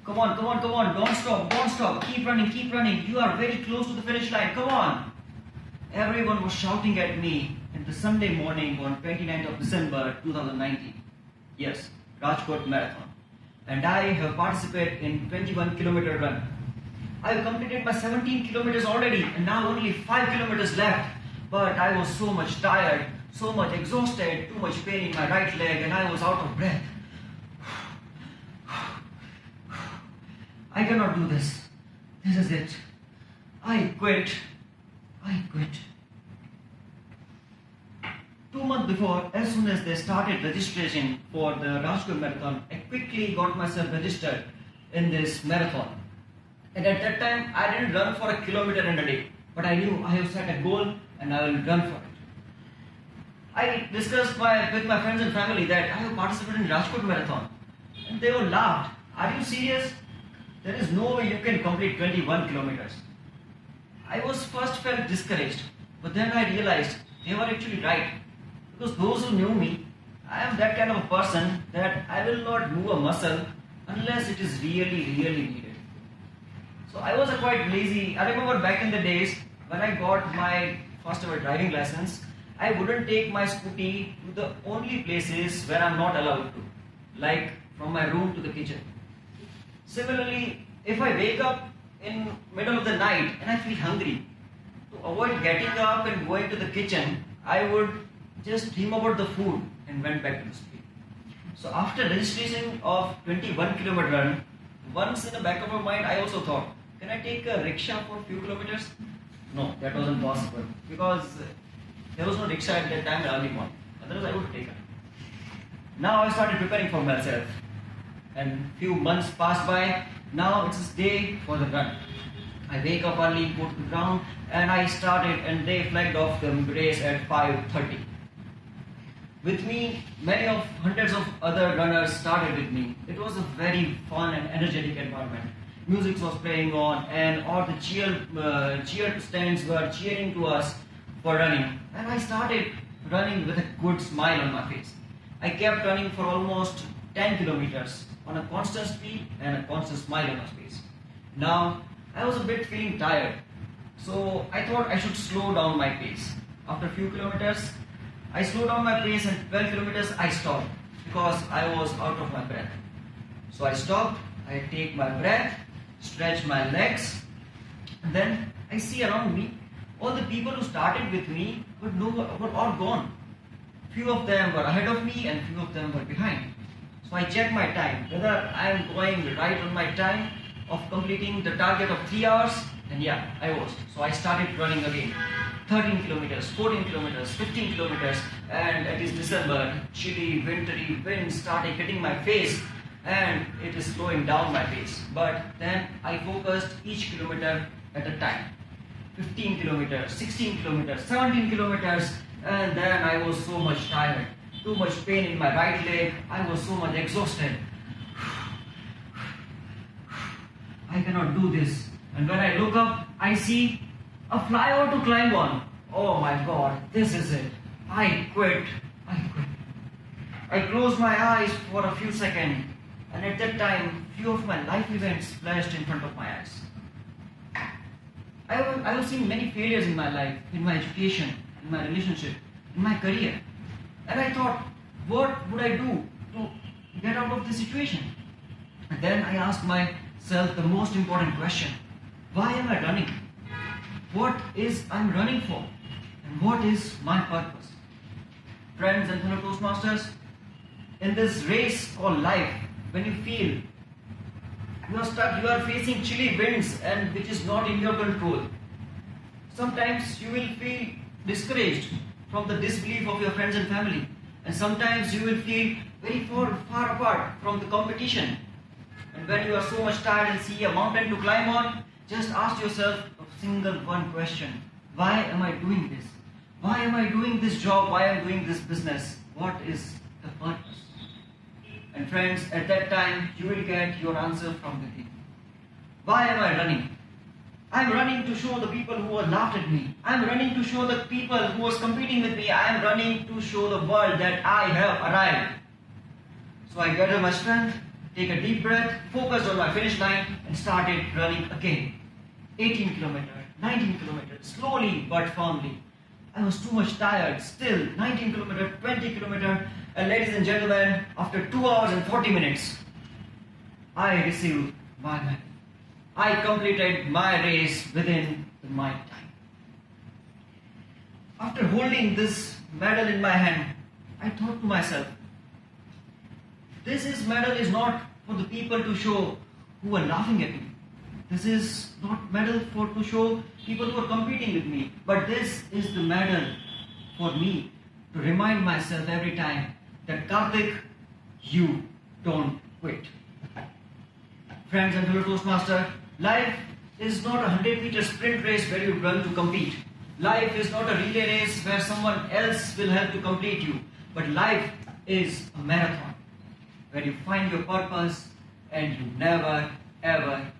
Come on, come on, come on. Don't stop, don't stop. Keep running, keep running. You are very close to the finish line. Come on. Everyone was shouting at me in the Sunday morning on 29th of December 2019. Yes, Rajkot Marathon. And I have participated in 21-kilometer run. I have completed my 17 kilometers already and now only 5 kilometers left. But I was so much tired, so much exhausted, too much pain in my right leg and I was out of breath. I cannot do this. This is it. I quit. I quit. 2 months before, as soon as they started registration for the Rajkot Marathon, I quickly got myself registered in this marathon. And at that time, I didn't run for a kilometer in a day. But I knew I have set a goal and I will run for it. I discussed with my friends and family that I have participated in Rajkot Marathon. And they all laughed. Are you serious? There is no way you can complete 21 kilometers. I was first felt discouraged, but then I realized they were actually right. Because those who knew me, I am that kind of a person that I will not move a muscle unless it is really, really needed. So I was quite lazy. I remember back in the days when I got my first ever driving license, I wouldn't take my scooty to the only places where I'm not allowed to, like from my room to the kitchen. Similarly, if I wake up in middle of the night and I feel hungry, to avoid getting up and going to the kitchen, I would just dream about the food and went back to the street. So after registration of 21 kilometer run, once in the back of my mind I also thought, can I take a rickshaw for a few kilometers? No, that wasn't possible because there was no rickshaw at that time early morning. Otherwise I would take it. Now I started preparing for myself. And few months passed by. Now it's day for the run. I wake up early, go to the ground, and I started. And they flagged off the race at 5:30. With me, many of hundreds of other runners started with me. It was a very fun and energetic environment. Music was playing on, and all the cheer stands were cheering to us for running. And I started running with a good smile on my face. I kept running for almost 10 kilometers on a constant speed and a constant smile on my face. Now, I was a bit feeling tired, so I thought I should slow down my pace. After a few kilometers, I slowed down my pace and 12 kilometers I stopped because I was out of my breath. So I stopped, I take my breath, stretch my legs, and then I see around me, all the people who started with me were all gone. Few of them were ahead of me and few of them were behind. So I checked my time, whether I am going right on my time of completing the target of 3 hours, and yeah, I was. So I started running again. 13 kilometers, 14 kilometers, 15 kilometers, and it is December, chilly, wintry winds started hitting my face, and it is slowing down my pace. But then I focused each kilometer at a time. 15 kilometers, 16 kilometers, 17 kilometers, and then I was so much tired. Too much pain in my right leg. I was so much exhausted. I cannot do this. And when I look up, I see a flyover to climb on. Oh my God, this is it. I quit. I quit. I closed my eyes for a few seconds, and at that time, few of my life events flashed in front of my eyes. I have seen many failures in my life, in my education, in my relationship, in my career. And I thought, what would I do to get out of this situation? And then I asked myself the most important question. Why am I running? What is I'm running for? And what is my purpose? Friends and fellow Toastmasters, in this race called life, when you feel you are stuck, you are facing chilly winds and which is not in your control. Sometimes you will feel discouraged from the disbelief of your friends and family. And sometimes you will feel very far apart from the competition. And when you are so much tired and see a mountain to climb on, just ask yourself a single one question. Why am I doing this? Why am I doing this job? Why am I doing this business? What is the purpose? And friends, at that time, you will get your answer from within. Why am I running? I'm running to show the people who have laughed at me. I'm running to show the people who was competing with me. I'm running to show the world that I have arrived. So I gathered my strength take a deep breath, focused on my finish line, and started running again. 18 kilometers, 19 kilometers, slowly but firmly. I was too much tired. Still, 19 kilometers, 20 kilometers, and ladies and gentlemen, after 2 hours and 40 minutes, I received my medal. I completed my race within my time. After holding this medal in my hand, I thought to myself, this medal is not for the people to show who are laughing at me. This is not medal for to show people who are competing with me, but this is the medal for me to remind myself every time that Karthik, you don't quit. Friends and fellow Toastmaster, life is not a 100-meter sprint race where you run to compete. Life is not a relay race where someone else will help to complete you. But life is a marathon where you find your purpose and you never ever